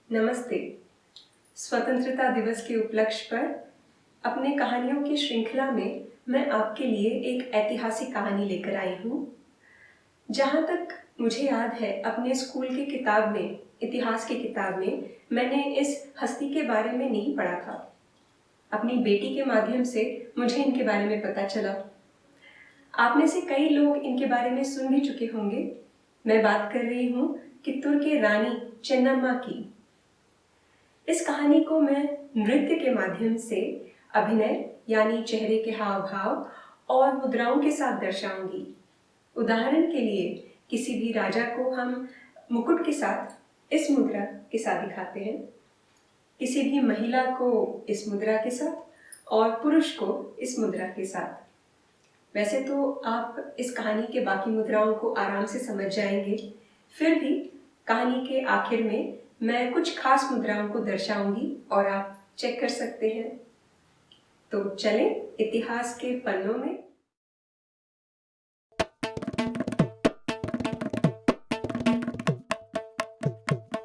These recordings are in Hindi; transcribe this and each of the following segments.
नमस्ते। स्वतंत्रता दिवस के उपलक्ष्य पर अपने कहानियों की श्रृंखला में मैं आपके लिए एक ऐतिहासिक कहानी लेकर आई हूँ। जहाँ तक मुझे याद है, अपने स्कूल की किताब में, इतिहास की किताब में मैंने इस हस्ती के बारे में नहीं पढ़ा था। अपनी बेटी के माध्यम से मुझे इनके बारे में पता चला। आप में से कई लोग इनके बारे में सुन भी चुके होंगे। मैं बात कर रही हूँ कित्तूर के रानी चेन्नम्मा की। इस कहानी को मैं नृत्य के माध्यम से अभिनय यानी चेहरे के हाव भाव और मुद्राओं के साथ दर्शाऊंगी। उदाहरण के लिए किसी भी राजा को हम मुकुट के साथ इस मुद्रा के साथ दिखाते हैं, किसी भी महिला को इस मुद्रा के साथ और पुरुष को इस मुद्रा के साथ। वैसे तो आप इस कहानी के बाकी मुद्राओं को आराम से समझ जाएंगे, फिर भी कहानी के आखिर में मैं कुछ खास मुद्राओं को दर्शाऊंगी और आप चेक कर सकते हैं। तो चलें इतिहास के पन्नों में।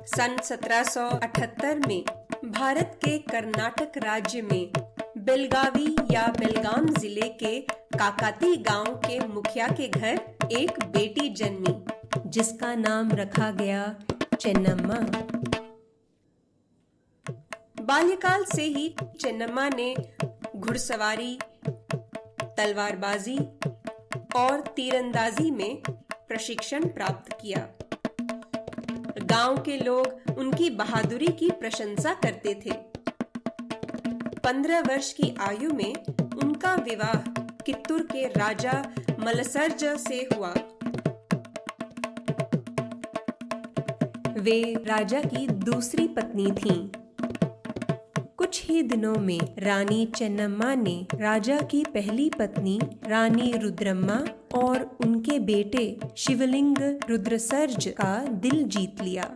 सन 1778 में भारत के कर्नाटक राज्य में बेलगावी या बेलगाम जिले के काकाती गांव के मुखिया के घर एक बेटी जन्मी, जिसका नाम रखा गया चेन्नम्मा। बाल्यकाल से ही चेन्नम्मा ने घुड़सवारी, तलवारबाजी और तीरंदाजी में प्रशिक्षण प्राप्त किया। गांव के लोग उनकी बहादुरी की प्रशंसा करते थे। 15 वर्ष की आयु में उनका विवाह कित्तूर के राजा मलसर्ज से हुआ। वे राजा की दूसरी पत्नी थीं। कुछ ही दिनों में रानी चेन्नम्मा ने राजा की पहली पत्नी रानी रुद्रम्मा और उनके बेटे शिवलिंग रुद्रसर्ज का दिल जीत लिया।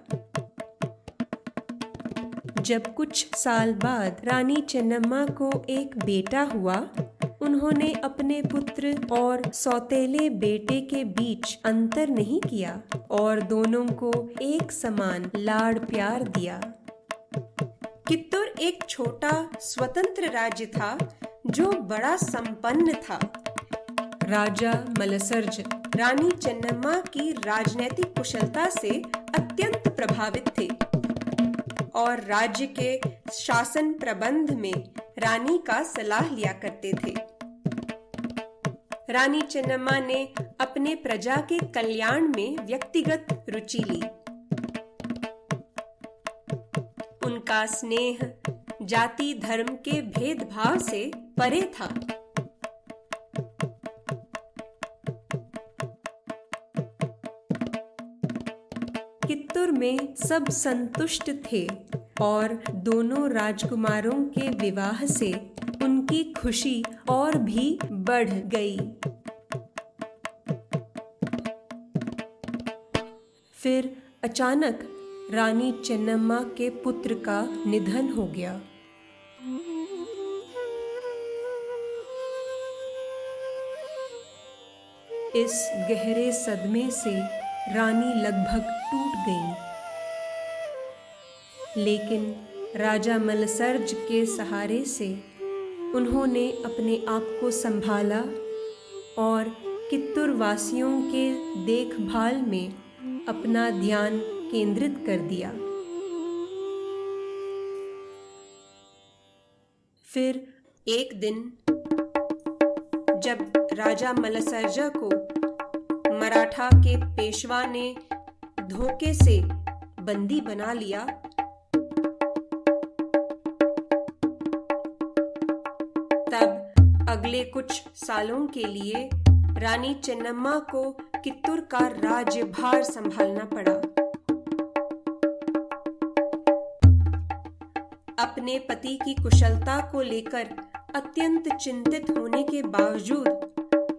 जब कुछ साल बाद रानी चेन्नम्मा को एक बेटा हुआ, उन्होंने अपने पुत्र और सौतेले बेटे के बीच अंतर नहीं किया और दोनों को एक समान लाड़ प्यार दिया। कित्तूर एक छोटा स्वतंत्र राज्य था जो बड़ा संपन्न था। राजा मलसर्ज रानी चेन्नम्मा की राजनैतिक कुशलता से अत्यंत प्रभावित थे और राज्य के शासन प्रबंध में रानी का सलाह लिया करते थे। रानी चेन्नम्मा ने अपने प्रजा के कल्याण में व्यक्तिगत रुचि ली। उनका स्नेह जाति धर्म के भेदभाव से परे था। कित्तूर में सब संतुष्ट थे और दोनों राजकुमारों के विवाह से उनकी खुशी और भी बढ़ गई। फिर अचानक रानी चेन्नम्मा के पुत्र का निधन हो गया। इस गहरे सदमे से रानी लगभग टूट गई, लेकिन राजा मलसर्ज के सहारे से उन्होंने अपने आप को संभाला और कित्तूर वासियों के देखभाल में अपना ध्यान केंद्रित कर दिया। फिर एक दिन जब राजा मलसर्ज को मराठा के पेशवा ने धोखे से बंदी बना लिया, तब अगले कुछ सालों के लिए रानी चेन्नम्मा को कित्तूर का राज्यभार संभालना पड़ा। अपने पति की कुशलता को लेकर अत्यंत चिंतित होने के बावजूद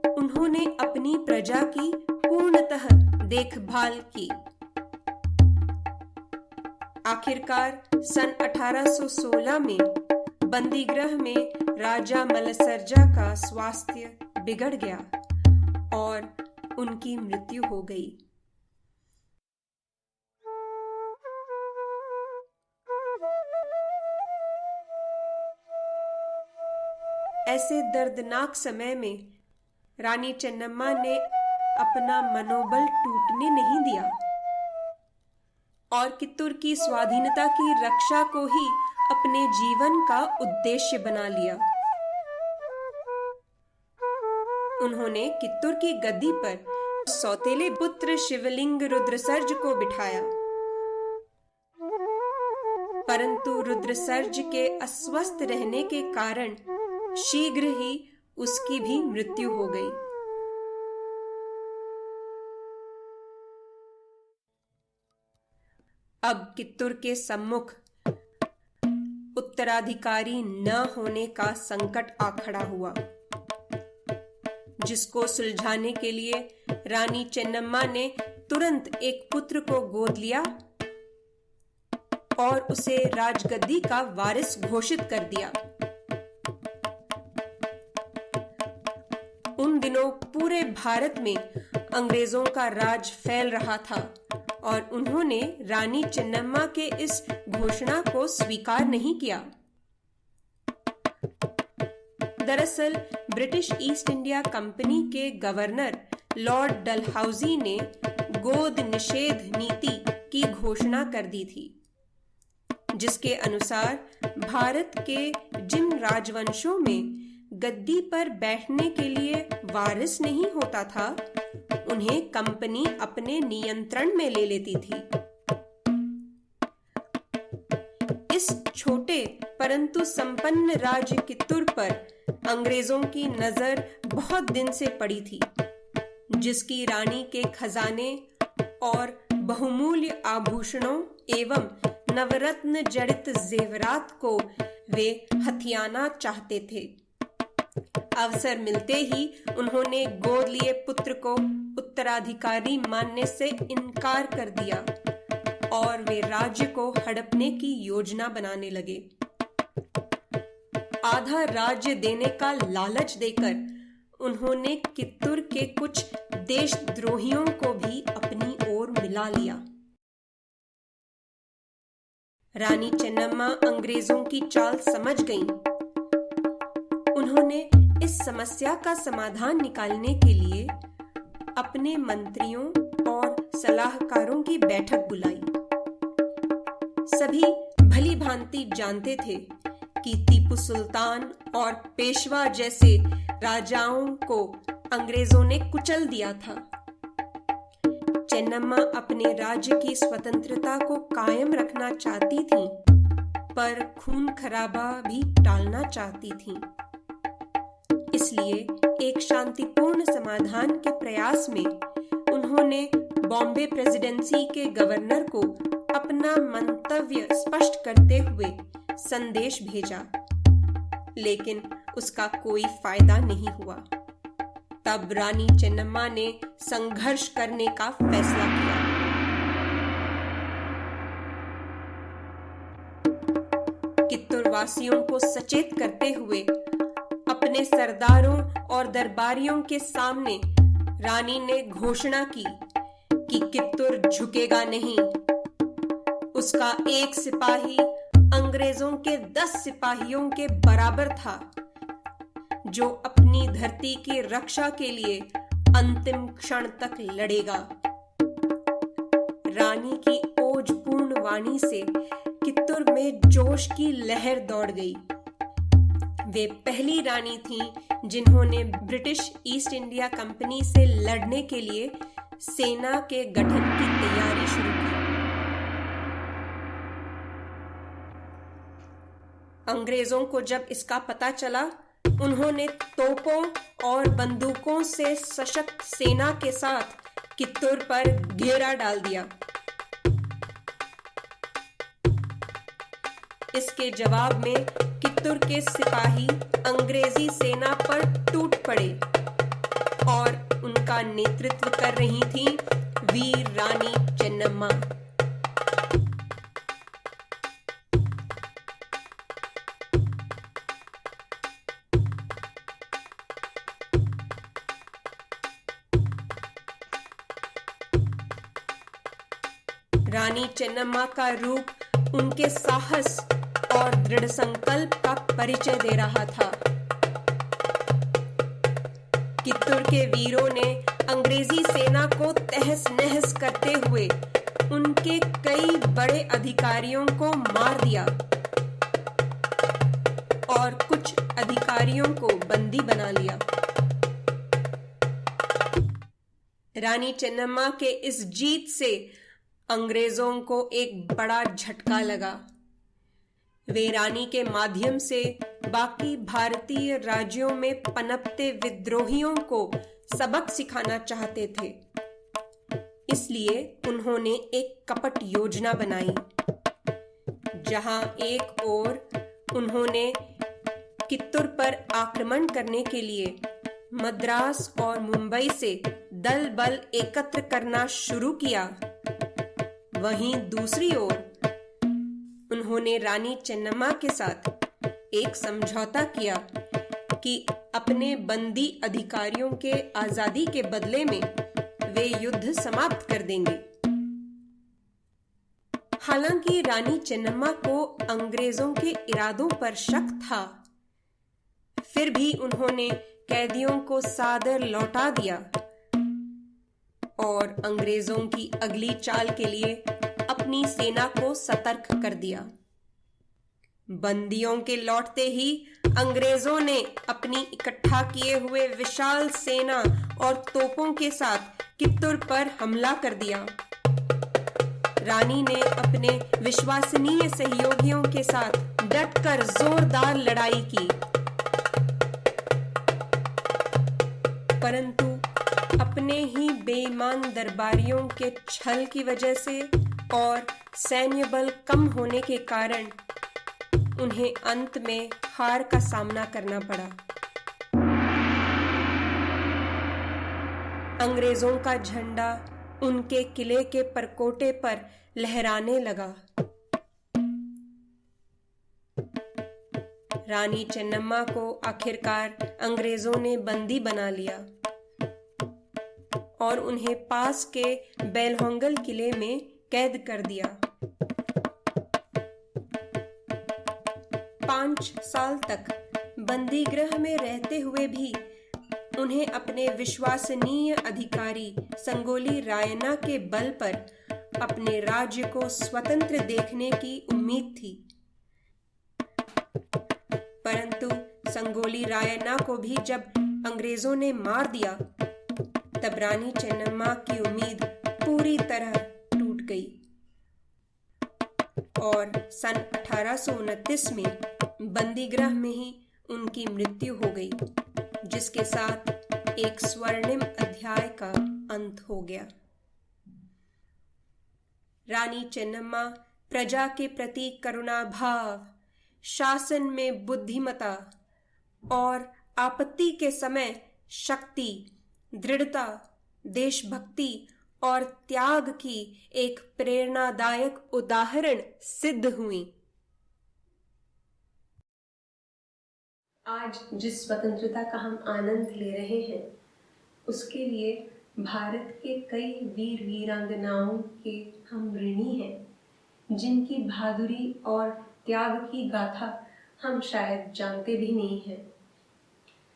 उन्होंने अपनी प्रजा की पूर्णतः देखभाल की। आखिरकार सन 1816 में बंदीगृह में राजा मलसर्जा का स्वास्थ्य बिगड़ गया और उनकी मृत्यु हो गई। ऐसे दर्दनाक समय में रानी चेन्नम्मा ने अपना मनोबल टूटने नहीं दिया और कित्तूर की स्वाधीनता की रक्षा को ही अपने जीवन का उद्देश्य बना लिया। उन्होंने कित्तूर की गद्दी पर सौतेले पुत्र शिवलिंग रुद्रसर्ज को बिठाया, परंतु रुद्रसर्ज के अस्वस्थ रहने के कारण शीघ्र ही उसकी भी मृत्यु हो गई। अब कित्तूर के सम्मुख उत्तराधिकारी न होने का संकट आ खड़ा हुआ, जिसको सुलझाने के लिए रानी चेन्नम्मा ने तुरंत एक पुत्र को गोद लिया और उसे राजगद्दी का वारिस घोषित कर दिया। उन दिनों पूरे भारत में अंग्रेजों का राज फैल रहा था और उन्होंने रानी चेन्नम्मा के इस घोषणा को स्वीकार नहीं किया। दरअसल ब्रिटिश ईस्ट इंडिया कंपनी के गवर्नर लॉर्ड डलहौजी ने गोद निषेध नीति की घोषणा कर दी थी, जिसके अनुसार भारत के जिन राजवंशों में गद्दी पर बैठने के लिए वारिस नहीं होता था, उन्हें कंपनी अपने नियंत्रण में ले लेती थी। इस छोटे परंतु संपन्न राज्य कित्तूर पर अंग्रेजों की नजर बहुत दिन से पड़ी थी, जिसकी रानी के खजाने और बहुमूल्य आभूषणों एवं नवरत्न जड़ित जेवरात को वे हथियाना चाहते थे। अवसर मिलते ही उन्होंने गोद लिए पुत्र को उत्तराधिकारी मानने से इनकार कर दिया और वे राज्य को हड़पने की योजना बनाने लगे। आधा राज्य देने का लालच देकर उन्होंने कित्तूर के कुछ देशद्रोहियों को भी अपनी ओर मिला लिया। रानी चेन्नम्मा अंग्रेजों की चाल समझ गईं। उन्होंने इस समस्या का समाधान निकालने के लिए अपने मंत्रियों और सलाहकारों की बैठक बुलाई। सभी भली भांति जानते थे कि टीपू सुल्तान और पेशवा जैसे राजाओं को अंग्रेजों ने कुचल दिया था। चेन्नम्मा अपने राज्य की स्वतंत्रता को कायम रखना चाहती थीं, पर खून खराबा भी टालना चाहती थीं। इसलिए एक शांतिपूर्ण समाधान के प्रयास में उन्होंने बॉम्बे प्रेसिडेंसी के गवर्नर को अपना मंतव्य स्पष्ट करते हुए संदेश भेजा, लेकिन उसका कोई फायदा नहीं हुआ। तब रानी चेन्नम्मा ने संघर्ष करने का फैसला किया। कित्तूर वासियों को सचेत करते हुए अपने सरदारों और दरबारियों के सामने रानी ने घोषणा की कि कित्तूर झुकेगा नहीं। उसका एक सिपाही अंग्रेजों के 10 सिपाहियों के बराबर था, जो अपनी धरती की रक्षा के लिए अंतिम क्षण तक लड़ेगा। रानी की ओजपूर्ण वाणी से कित्तूर में जोश की लहर दौड़ गई। वे पहली रानी थीं जिन्होंने ब्रिटिश ईस्ट इंडिया कंपनी से लड़ने के लिए सेना के गठन की तैयारी शुरू की। अंग्रेजों को जब इसका पता चला, उन्होंने तोपों और बंदूकों से सशक्त सेना के साथ कित्तूर पर घेरा डाल दिया। इसके जवाब में कित्तूर के सिपाही अंग्रेजी सेना पर टूट पड़े और उनका नेतृत्व कर रही थी वीर रानी चेन्नम्मा। रानी चेन्नम्मा का रूप उनके साहस और दृढ़ संकल्प का परिचय दे रहा था। कित्तूर के वीरों ने अंग्रेजी सेना को तहस नहस करते हुए उनके कई बड़े अधिकारियों को मार दिया और कुछ अधिकारियों को बंदी बना लिया। रानी चेन्नम्मा के इस जीत से अंग्रेजों को एक बड़ा झटका लगा। वे रानी के माध्यम से बाकी भारतीय राज्यों में पनपते विद्रोहियों को सबक सिखाना चाहते थे। इसलिए उन्होंने एक कपट योजना बनाई, जहां एक ओर उन्होंने कित्तूर पर आक्रमण करने के लिए मद्रास और मुंबई से दल बल एकत्र करना शुरू किया, वहीं दूसरी ओर उन्होंने रानी चेन्नम्मा के साथ एक समझौता किया कि अपने बंदी अधिकारियों के आजादी के बदले में वे युद्ध समाप्त कर देंगे। हालांकि रानी चेन्नम्मा को अंग्रेजों के इरादों पर शक था, फिर भी उन्होंने कैदियों को सादर लौटा दिया और अंग्रेजों की अगली चाल के लिए अपनी सेना को सतर्क कर दिया। बंदियों के लौटते ही अंग्रेजों ने अपनी इकट्ठा किए हुए विशाल सेना और तोपों के साथ कित्तूर पर हमला कर दिया। रानी ने अपने विश्वसनीय सहयोगियों के साथ डटकर जोरदार लड़ाई की, परंतु अपने ही बेईमान दरबारियों के छल की वजह से और सैन्य बल कम होने के कारण उन्हें अंत में हार का सामना करना पड़ा। अंग्रेजों का झंडा उनके किले के परकोटे पर लहराने लगा। रानी चेन्नम्मा को आखिरकार अंग्रेजों ने बंदी बना लिया और उन्हें पास के बेलहोंगल किले में कैद कर दिया। 5 साल तक बंदी गृह में रहते हुए भी उन्हें अपने विश्वसनीय अधिकारी संगोली रायन्ना के बल पर अपने राज्य को स्वतंत्र देखने की उम्मीद थी, परंतु संगोली रायन्ना को भी जब अंग्रेजों ने मार दिया, तब रानी चेन्नम्मा की उम्मीद पूरी तरह टूट गई और सन 1829 में बंदीगृह में ही उनकी मृत्यु हो गई, जिसके साथ एक स्वर्णिम अध्याय का अंत हो गया। रानी चेन्नम्मा प्रजा के प्रति करुणा भाव, शासन में बुद्धिमता और आपत्ति के समय शक्ति, दृढ़ता, देशभक्ति और त्याग की एक प्रेरणादायक उदाहरण सिद्ध हुई। आज जिस स्वतंत्रता का हम आनंद ले रहे हैं, उसके लिए भारत के कई वीर वीरांगनाओं के हम ऋणी हैं, जिनकी बहादुरी और त्याग की गाथा हम शायद जानते भी नहीं हैं।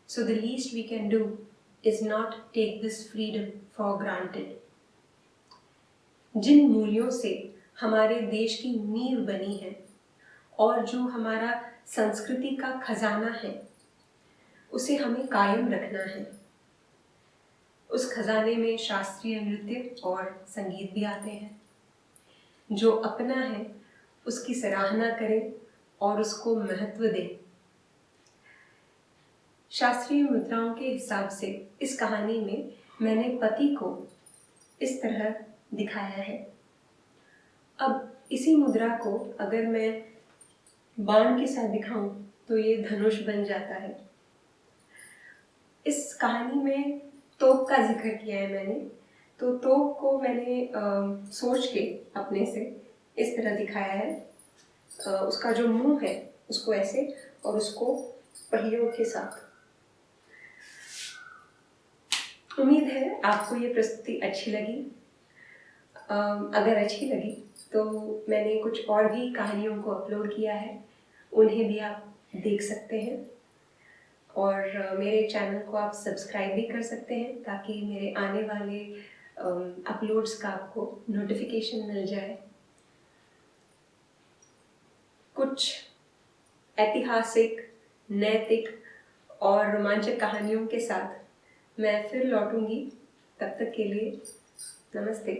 So the least we can do is not take this freedom for granted. जिन मूल्यों से हमारे देश की नींव बनी है और जो हमारा संस्कृति का खजाना है, उसे हमें कायम रखना है। उस खजाने में शास्त्रीय नृत्य और संगीत भी आते हैं। जो अपना है उसकी सराहना करें और उसको महत्व दें। शास्त्रीय मुद्राओं के हिसाब से इस कहानी में मैंने पति को इस तरह दिखाया है। अब इसी मुद्रा को अगर मैं बाण के साथ दिखाऊं तो ये धनुष बन जाता है। इस कहानी में तोप का जिक्र किया है मैंने, तो तोप को मैंने सोच के अपने से इस तरह दिखाया है। उसका जो मुंह है उसको ऐसे और उसको पहियों के साथ। उम्मीद है आपको ये प्रस्तुति अच्छी लगी। अगर अच्छी लगी तो मैंने कुछ और भी कहानियों को अपलोड किया है, उन्हें भी आप देख सकते हैं। और मेरे चैनल को आप सब्सक्राइब भी कर सकते हैं ताकि मेरे आने वाले अपलोड्स का आपको नोटिफिकेशन मिल जाए। कुछ ऐतिहासिक, नैतिक और रोमांचक कहानियों के साथ मैं फिर लौटूंगी। तब तक के लिए नमस्ते।